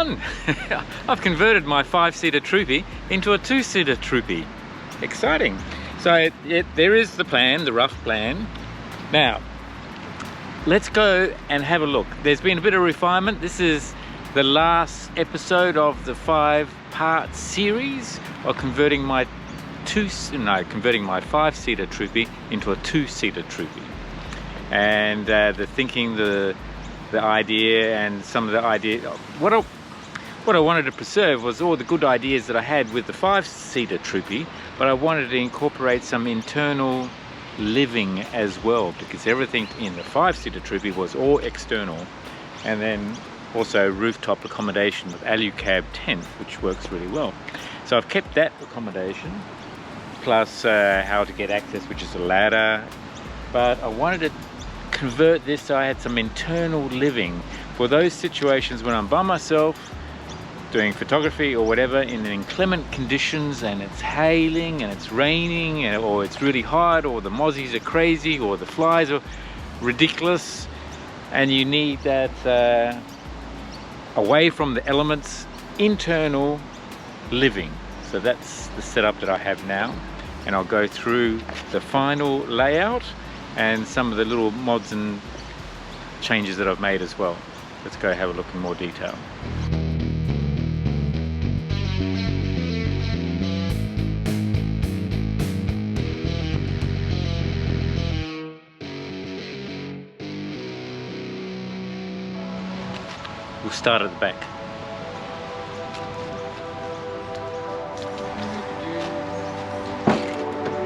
done. I've converted my 5-seater Troopy into a 2-seater Troopy. Exciting. So there is the plan, the rough plan. Now, let's go and have a look. There's been a bit of refinement. This is the last episode of the 5-part series of converting my 5-seater Troopy into a 2-seater Troopy. And the thinking, the idea, and some of the idea, what I wanted to preserve was all the good ideas that I had with the 5-seater Troopy, but I wanted to incorporate some internal living as well, because everything in the 5-seater Troopy was all external, and then also rooftop accommodation with alu-cab tent, which works really well. So I've kept that accommodation, plus how to get access, which is a ladder, but I wanted to convert this so I had some internal living for those situations when I'm by myself doing photography or whatever in inclement conditions, and it's hailing and it's raining, or it's really hot, or the mozzies are crazy, or the flies are ridiculous, and you need that away from the elements, internal living. So that's the setup that I have now, and I'll go through the final layout and some of the little mods and changes that I've made as well. Let's go have a look in more detail. We'll start at the back.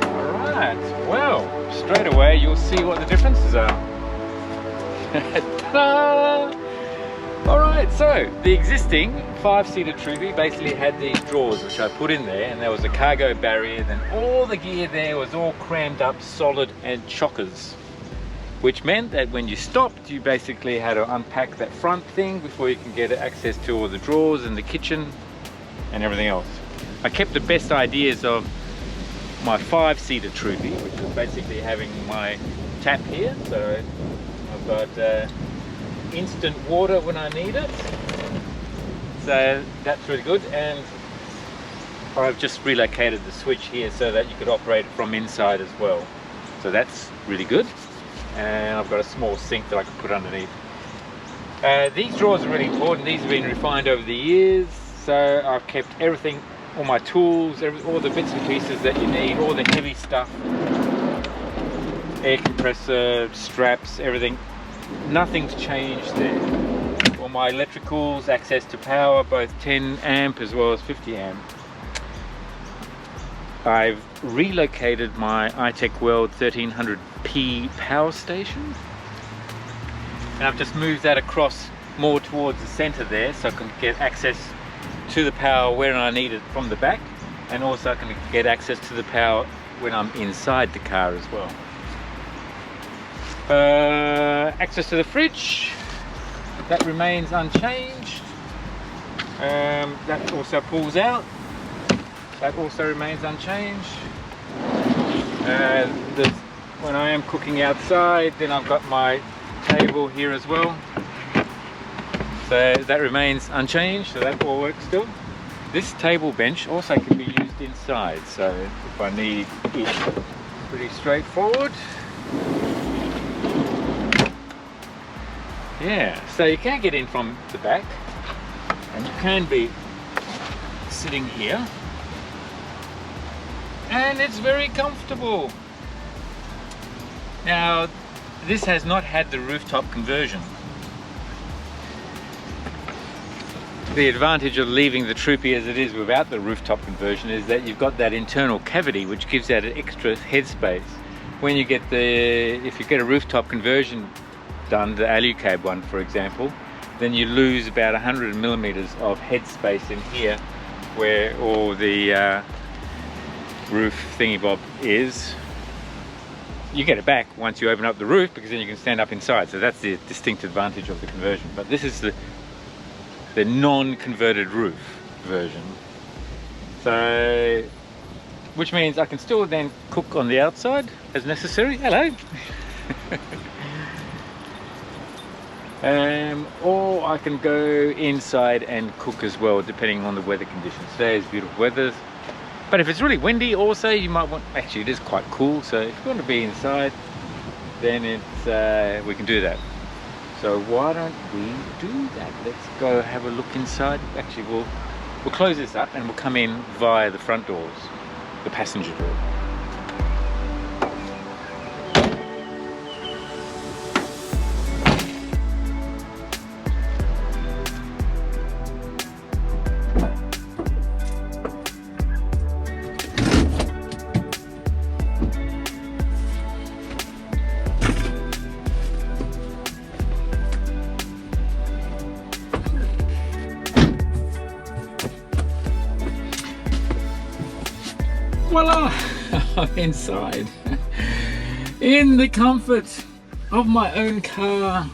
Alright, well, straight away you'll see what the differences are. Ta-da! Alright, so the existing 5-seater Troopy basically had these drawers which I put in there, and there was a cargo barrier, then all the gear there was all crammed up solid and chockers, which meant that when you stopped, you basically had to unpack that front thing before you can get access to all the drawers and the kitchen and everything else. I kept the best ideas of my 5-seater Troopy, which was basically having my tap here, so I've got instant water when I need it, so that's really good. And I've just relocated the switch here so that you could operate it from inside as well, so that's really good. And I've got a small sink that I can put underneath. These drawers are really important. These have been refined over the years, so I've kept everything, all my tools, all the bits and pieces that you need, all the heavy stuff, air compressor, straps, everything. Nothing's changed there. All my electricals, access to power, both 10 amp as well as 50 amp. I've relocated my iTECHWORLD 1300p power station, and I've just moved that across more towards the center there, so I can get access to the power when I need it from the back, and also I can get access to the power when I'm inside the car as well. Access to the fridge, that remains unchanged. That also pulls out. That also remains unchanged. When I am cooking outside, then I've got my table here as well. So that remains unchanged, so that all works still. This table bench also can be used inside, so if I need it, pretty straightforward. Yeah, so you can get in from the back, and you can be sitting here, and it's very comfortable. Now, this has not had the rooftop conversion. The advantage of leaving the Troopy as it is without the rooftop conversion is that you've got that internal cavity which gives that an extra headspace. When you get if you get a rooftop conversion done, the alu-cab one for example, then you lose about 100 millimeters of headspace in here where all the roof thingy bob is. You get it back once you open up the roof, because then you can stand up inside, so that's the distinct advantage of the conversion. But this is the non-converted roof version, so which means I can still then cook on the outside as necessary. Hello. Or I can go inside and cook as well, depending on the weather conditions. Today is beautiful weather, but if it's really windy also, you might want, actually it is quite cool, so if you want to be inside, then it's we can do that. So why don't we do that? Let's go have a look inside. Actually, we'll close this up and we'll come in via the front doors, the passenger door. Voila! I'm inside in the comfort of my own car,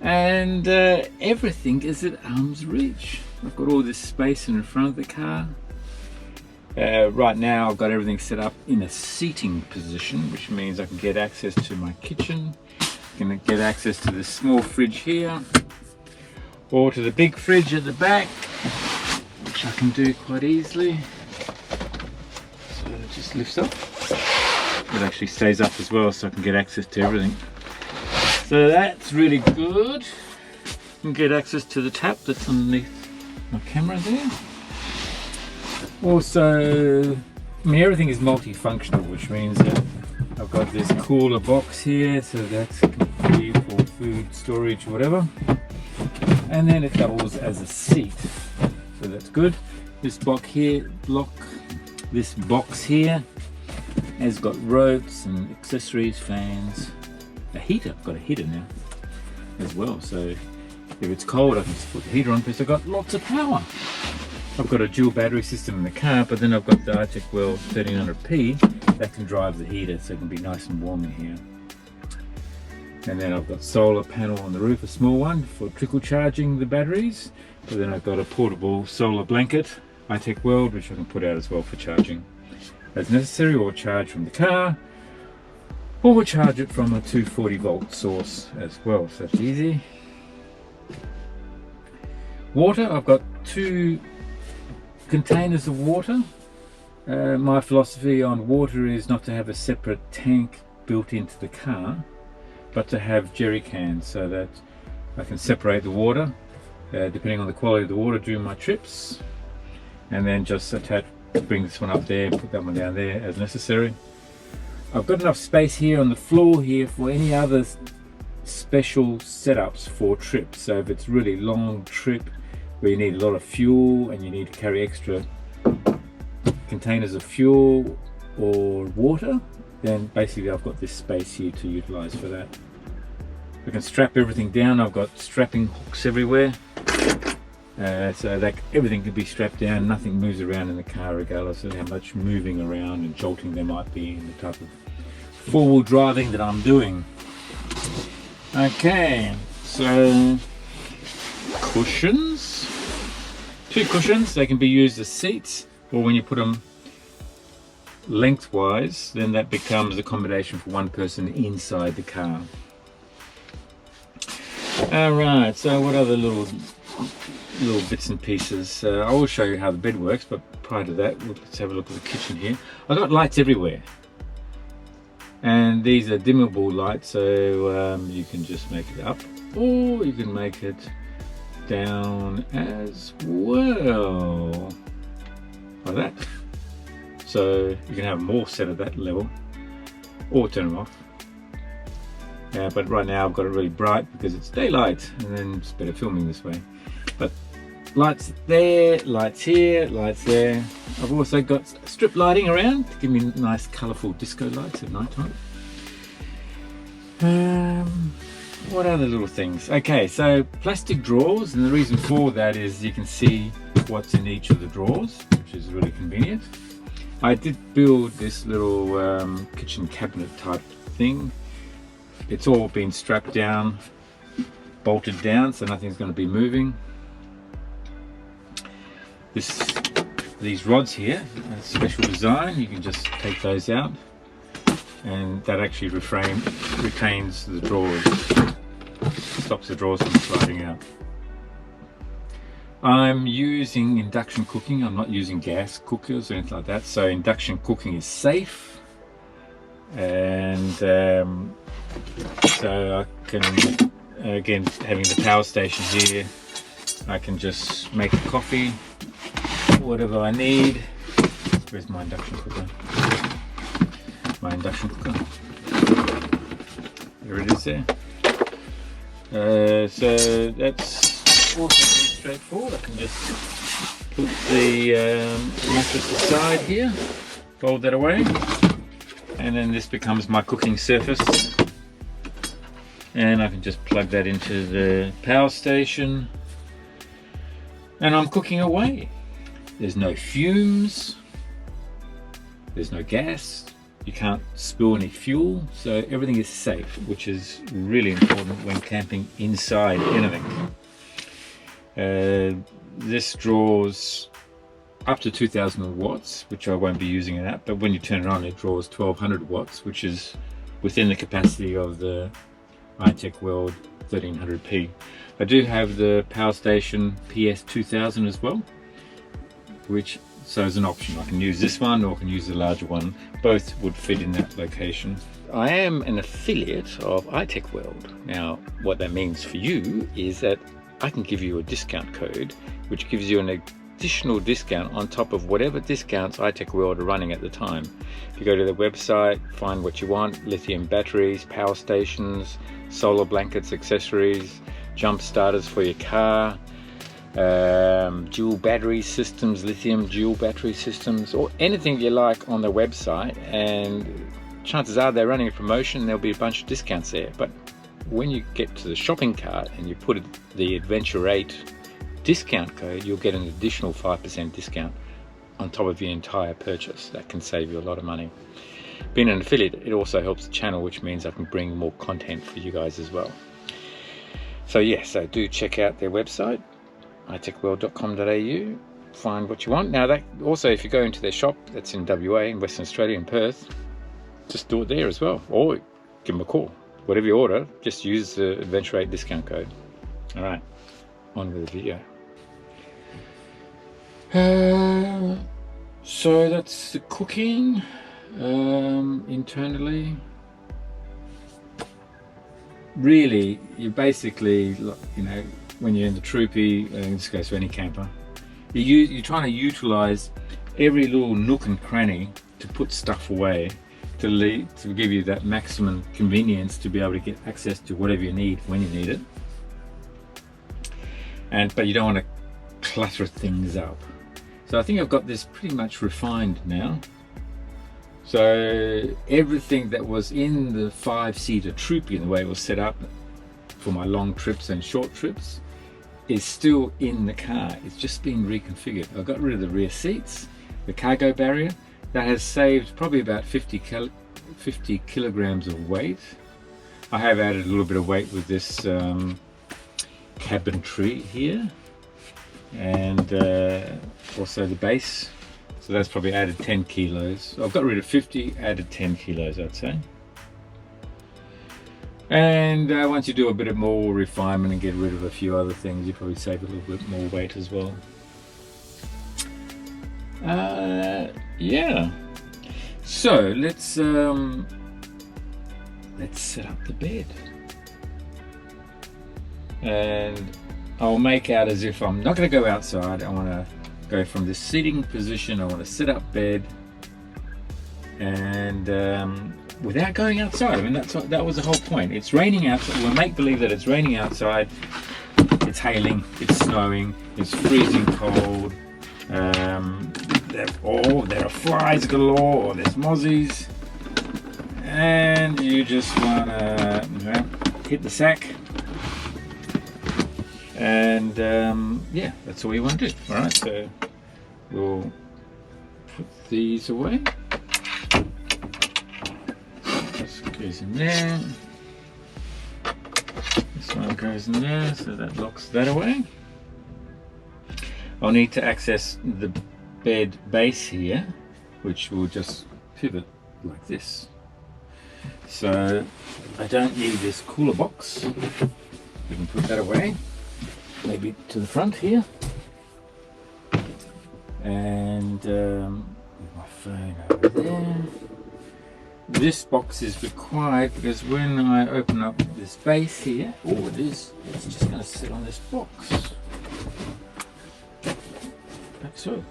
and everything is at arm's reach. I've got all this space in front of the car. Right now I've got everything set up in a seating position, which means I can get access to my kitchen, I can get access to the small fridge here, or to the big fridge at the back, which I can do quite easily. It just lifts up. It actually stays up as well, so I can get access to everything. So that's really good. I can get access to the tap that's underneath my camera there. Also, I mean, everything is multifunctional, which means that I've got this cooler box here, so that's complete for food storage or whatever. And then it doubles as a seat, so that's good. This box here, this box here has got ropes and accessories, fans, a heater. I've got a heater now as well, so if it's cold I can just put the heater on because I've got lots of power. I've got a dual battery system in the car, but then I've got the iTECHWORLD 1300p that can drive the heater, so it can be nice and warm in here. And then I've got solar panel on the roof, a small one for trickle charging the batteries, but then I've got a portable solar blanket iTECHWORLD, which I can put out as well for charging as necessary, or charge from the car, or charge it from a 240 volt source as well, so that's easy. Water, I've got 2 containers of water. My philosophy on water is not to have a separate tank built into the car, but to have jerry cans so that I can separate the water depending on the quality of the water during my trips, and then just bring this one up there, put that one down there as necessary. I've got enough space here on the floor here for any other special setups for trips. So if it's really long trip where you need a lot of fuel and you need to carry extra containers of fuel or water, then basically I've got this space here to utilize for that. I can strap everything down. I've got strapping hooks everywhere. So that everything can be strapped down, nothing moves around in the car regardless of how much moving around and jolting there might be in the type of four-wheel driving that I'm doing. Okay, so cushions. 2 cushions, they can be used as seats, or when you put them lengthwise, then that becomes accommodation for one person inside the car. Alright, so what other little bits and pieces? I will show you how the bed works, but prior to that, let's have a look at the kitchen here. I've got lights everywhere, and these are dimmable lights, so you can just make it up, or you can make it down as well, like that. So you can have them all set at that level, or turn them off. But right now I've got it really bright because it's daylight, and then it's better filming this way. But lights there, lights here, lights there. I've also got strip lighting around to give me nice colourful disco lights at night time. What other little things? Okay, so plastic drawers, and the reason for that is you can see what's in each of the drawers, which is really convenient. I did build this little kitchen cabinet type thing. It's all been strapped down, bolted down, so nothing's going to be moving. These rods here, a special design, you can just take those out, and that actually retains the drawers. stops the drawers from sliding out. I'm using induction cooking. I'm not using gas cookers or anything like that, so induction cooking is safe. And so I can, again, having the power station here, I can just make a coffee, whatever I need. Where's my induction cooker? My induction cooker. There it is there. So that's also pretty straightforward. I can just put the mattress aside here, fold that away, and then this becomes my cooking surface. And I can just plug that into the power station, and I'm cooking away. There's no fumes, there's no gas, you can't spill any fuel, so everything is safe, which is really important when camping inside anything. This draws up to 2000 watts, which I won't be using it at, but when you turn it on, it draws 1200 watts, which is within the capacity of the iTECHWORLD 1300p. I do have the power station PS2000 as well, which so as an option. I can use this one or I can use the larger one. Both would fit in that location. I am an affiliate of iTECHWORLD. Now, what that means for you is that I can give you a discount code, which gives you an additional discount on top of whatever discounts iTECHWORLD are running at the time. If you go to the website, find what you want: lithium batteries, power stations, solar blankets, accessories, jump starters for your car, dual battery systems, lithium dual battery systems, or anything you like on the website, and chances are they're running a promotion. There'll be a bunch of discounts there, but when you get to the shopping cart and you put the Adventure 8 discount code, you'll get an additional 5% discount on top of your entire purchase. That can save you a lot of money. Being an affiliate, it also helps the channel, which means I can bring more content for you guys as well. So yes, so do check out their website, itechworld.com.au, find what you want. Now, that also, if you go into their shop that's in WA, in Western Australia, in Perth, just do it there as well, or give them a call. Whatever you order, just use the Adventure 8 discount code. All right, on with the video. So that's the cooking internally. Really, you basically, you know, when you're in the Troopy, this goes for any camper, you're trying to utilize every little nook and cranny to put stuff away, to give you that maximum convenience to be able to get access to whatever you need when you need it. But you don't want to clutter things up. So I think I've got this pretty much refined now. So everything that was in the 5-seater Troopy, and the way it was set up for my long trips and short trips, is still in the car. It's just been reconfigured. I got rid of the rear seats, the cargo barrier. That has saved probably about 50 kilograms of weight. I have added a little bit of weight with this cabinetry here, and also the base. So that's probably added 10 kilos. I've got rid of 50, added 10 kilos, I'd say. And once you do a bit more refinement and get rid of a few other things, you probably save a little bit more weight as well. Yeah. So let's set up the bed. And I'll make out as if I'm not going to go outside. I want to go from this seating position. I want to set up bed, and without going outside. I mean, that was the whole point. It's raining outside. We'll make believe that it's raining outside. It's hailing. It's snowing. It's freezing cold. There are flies galore. There's mozzies, and you just want to hit the sack. And yeah, that's all you want to do. All right, so we'll put these away. This goes in there. This one goes in there, so that locks that away. I'll need to access the bed base here, which will just pivot like this. So I don't need this cooler box. We can put that away, maybe to the front here. And my phone over there. This box is required because when I open up this base here, oh, it's just going to sit on this box. Like so.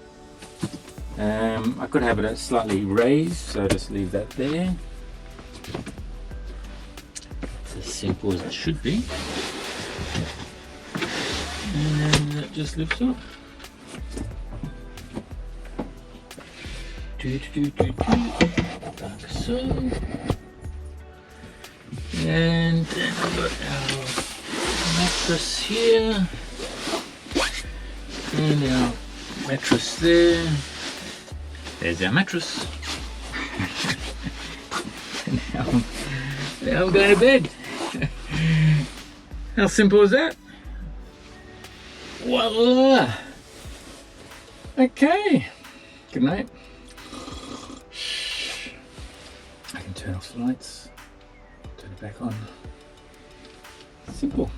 I could have it slightly raised, so just leave that there. It's as simple as it should be. And then that just lifts up. Like so. And then we've got our mattress here. And our mattress there. There's our mattress. now I'm going to bed. How simple is that? Voila! Okay. Good night. I can turn off the lights, turn it back on. Simple.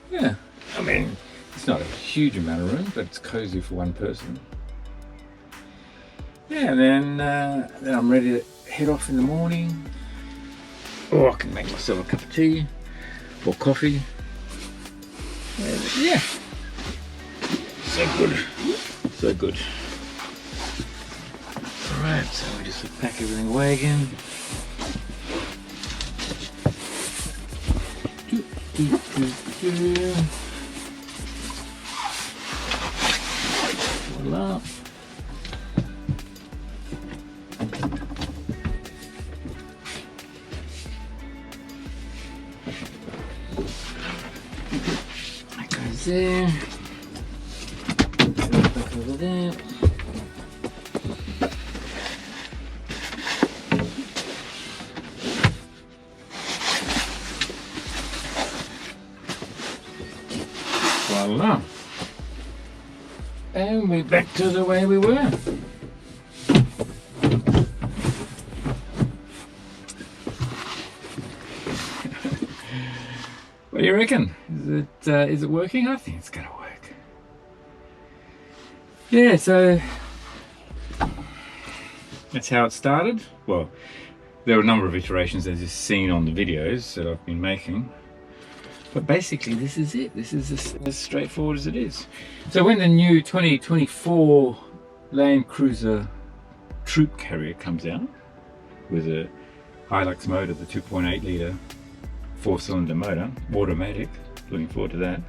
Yeah, I mean, it's not a huge amount of room, but it's cozy for one person. Yeah, and then I'm ready to head off in the morning. Or I can make myself a cup of tea or coffee. Yeah, so good, so good. Alright, so we just pack everything away again. Voila. That goes there. Back over there. Voila. And we're back to the way we were. What do you reckon? Is it working? I think it's going to work. Yeah, so that's how it started. Well, there were a number of iterations as you've seen on the videos that I've been making. But basically this is it. This is as straightforward as it is. So when the new 2024 Land Cruiser Troop Carrier comes out with a Hilux motor, the 2.8 litre 4-cylinder motor, automatic, looking forward to that,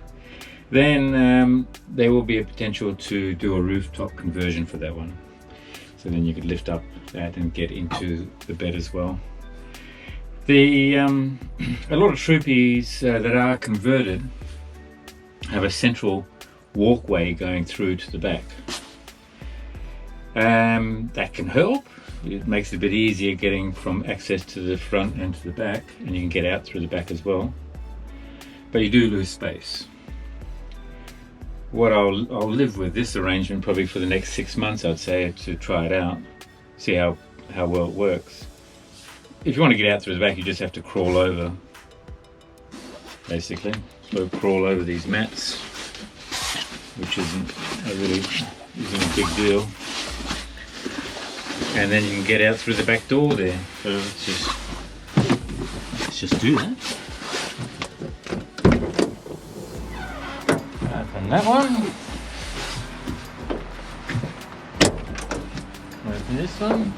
then there will be a potential to do a rooftop conversion for that one. So then you could lift up that and get into the bed as well. A lot of Troopies that are converted have a central walkway going through to the back. That can help. It makes it a bit easier getting from access to the front and to the back, and you can get out through the back as well. But you do lose space. What I'll live with this arrangement probably for the next 6 months, I'd say, to try it out, see how well it works. If you want to get out through the back, you just have to crawl over, basically. So crawl over these mats, which isn't a big deal. And then you can get out through the back door there. So let's just do that. Open that one. Open this one.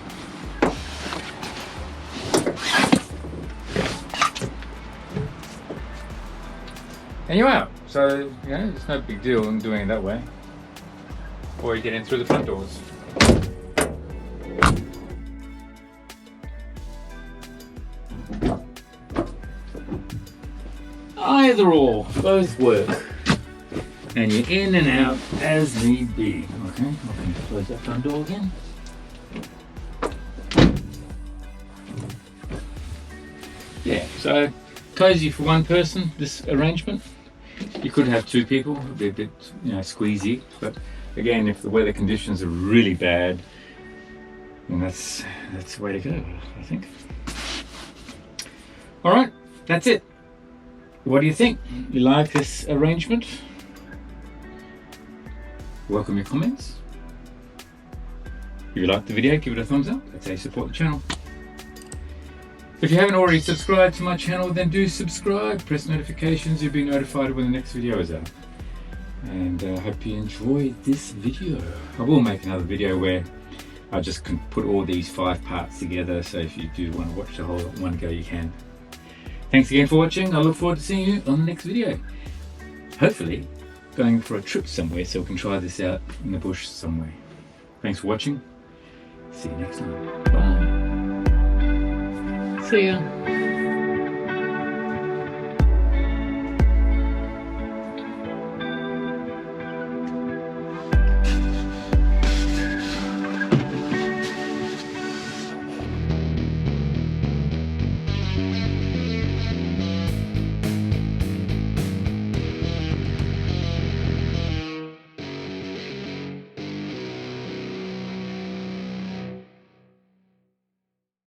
And you're out. So, you know, there's no big deal in doing it that way. Or you get in through the front doors. Either or, both work. And you're in and out as need be. Okay, I can close that front door again. Yeah, so cozy for one person, this arrangement. You could have two people, it'd be a bit, you know, squeezy, but again, if the weather conditions are really bad, then that's the way to go, I think. All right, that's it. What do you think? You like this arrangement? Welcome your comments. If you liked the video, give it a thumbs up. That's how you support the channel. If you haven't already subscribed to my channel, then do subscribe. Press notifications, you'll be notified when the next video is out. And I hope you enjoyed this video. I will make another video where I just can put all these 5 parts together, so if you do want to watch the whole at one go, you can. Thanks again for watching. I look forward to seeing you on the next video. Hopefully going for a trip somewhere so we can try this out in the bush somewhere. Thanks for watching. See you next time. Bye. See ya.